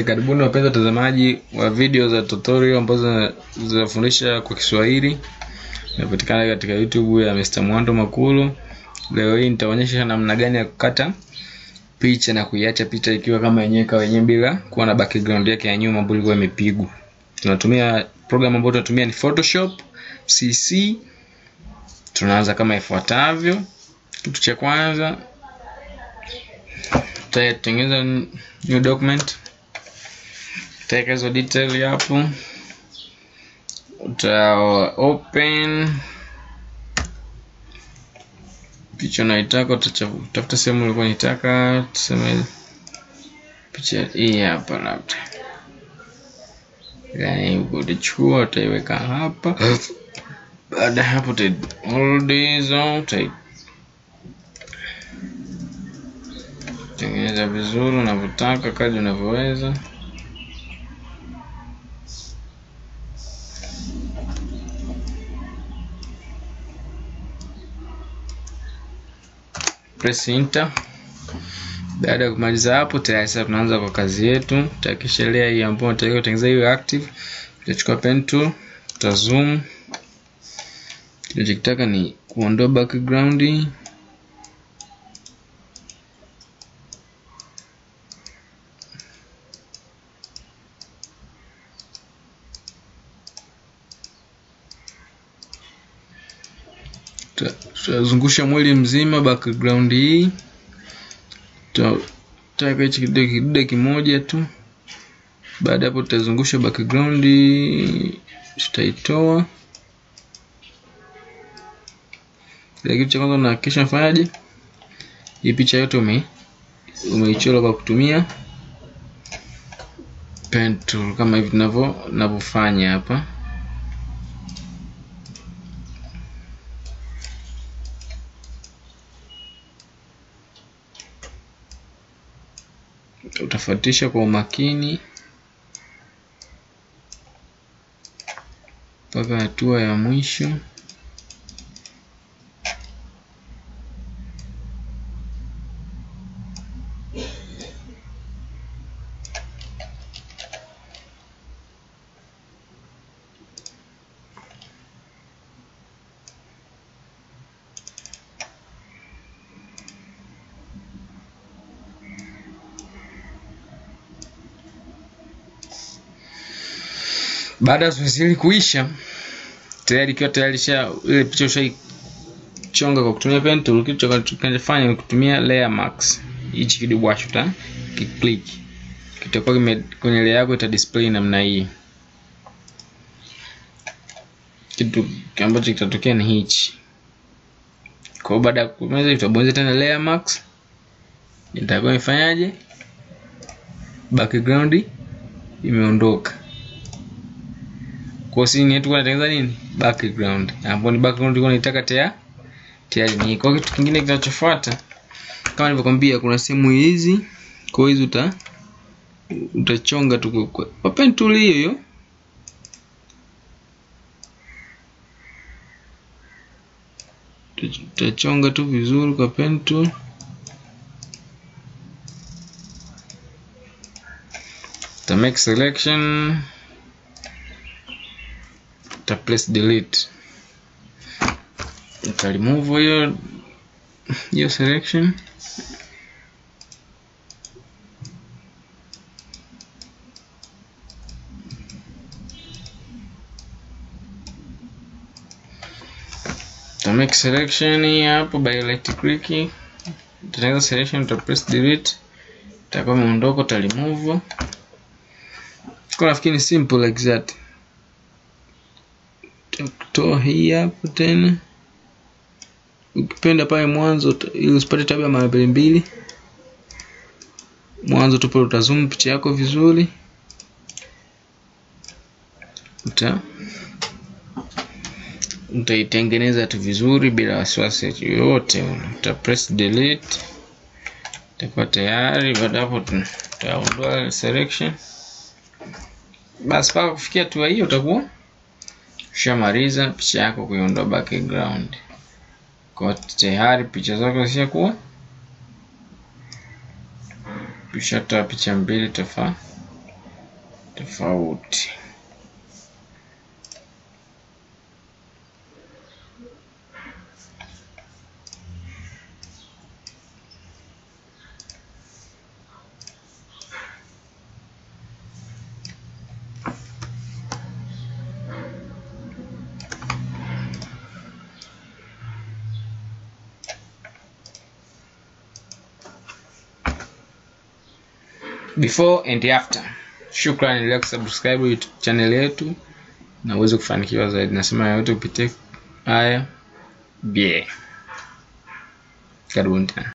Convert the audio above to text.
Karibuni wapenzi watazamaji wa video za tutorial ambazo zinafundisha kwa Kiswahili. Inapatikana katika YouTube ya Mr. Mwando Makulu. Leo hii nitaonyesha namna gani ya kukata picha na kuiacha picha ikiwa kama yenyewe bila kuwa na background yake ya nyuma ambayo ilikuwa imepigwa. Tunatumia program ambayo tunatumia ni Photoshop CC. Tunaanza kama ifuatavyo. Kitu cha kwanza, tutatengeneza new document. Take hizo detail hapo. Uta open picha unaitaka, utafuta sehemu ulikuwa unataka, tuseme picha hii hapa labda. Yaani utachukua utaiweka hapa. Baada hapo all these tengeneza vizuri unavyotaka kadri unavyoweza. Press enter. Baada ya kumaliza hapo tayari sasa tunaanza kwa kazi yetu. Tutahakikisha layer hii ambayo tunataka kutengeneza iwe active. Tutachukua pen tool, zoom. Tunachotaka ni kuondoa background. Tutazungusha mwili mzima background hii. Tutaweka hichi kidude kimoja tu. Baada hapo tutazungusha background, tutaitoa. Lakini cha kwanza unahakikisha unafanyaje? Hii picha yote umeichora kwa kutumia pen tool kama hivi ninavyofanya hapa. Utafuatisha kwa umakini mpaka hatua ya mwisho. Baada ya zoezi hili kuisha, tayari ile picha ushaichonga kwa kutumia pen tool. Kitu tunachofanya ni kutumia layer mask. Hichi kidibwasho click. Kitakuwa kwenye layer yako ita display namna hii. Kitu ambacho kitatokea ni hichi. Kwa baada ya kumaliza tutabonyeza tena layer mask. Itakuwa ifanyaje? Background imeondoka. Kwa sisi yetu tunatengeneza nini? Background. Hapo ni background iko nataka tayari ni. Kwa kitu kingine kinachofuata, kama nilivyokuambia kuna sehemu hizi, kwa hizo utachonga tu kwa pen tool hiyo. Utachonga tu vizuri kwa pen tool. To make selection, ta press delete. Uta remove hiyo selection. To make selection hapo by right click. Utatengeneza selection, uta press delete. Itakuwa imeondoka, uta remove. Kwa nafikiri ni simple like that. Toa hii hapo tena. Ukipenda pale mwanzo ili usipate tabia mara mbili. Mwanzo tu pale utazoom picha yako vizuri. Utaitengeneza tu vizuri bila wasiwasi yoyote. Uta press delete. Itakuwa tayari. Baada hapo tutaondoa selection. Basi mpaka kufikia tu hiyo utakuwa ushamaliza picha yako kuiondoa background. Kwa tayari picha zako zishakuwa tushatoa picha mbili tofauti. Before and after. Shukrani, endelea kusubscribe YouTube channel yetu na uweze kufanikiwa zaidi. Nasema yote upitie haya. Karibuni tena.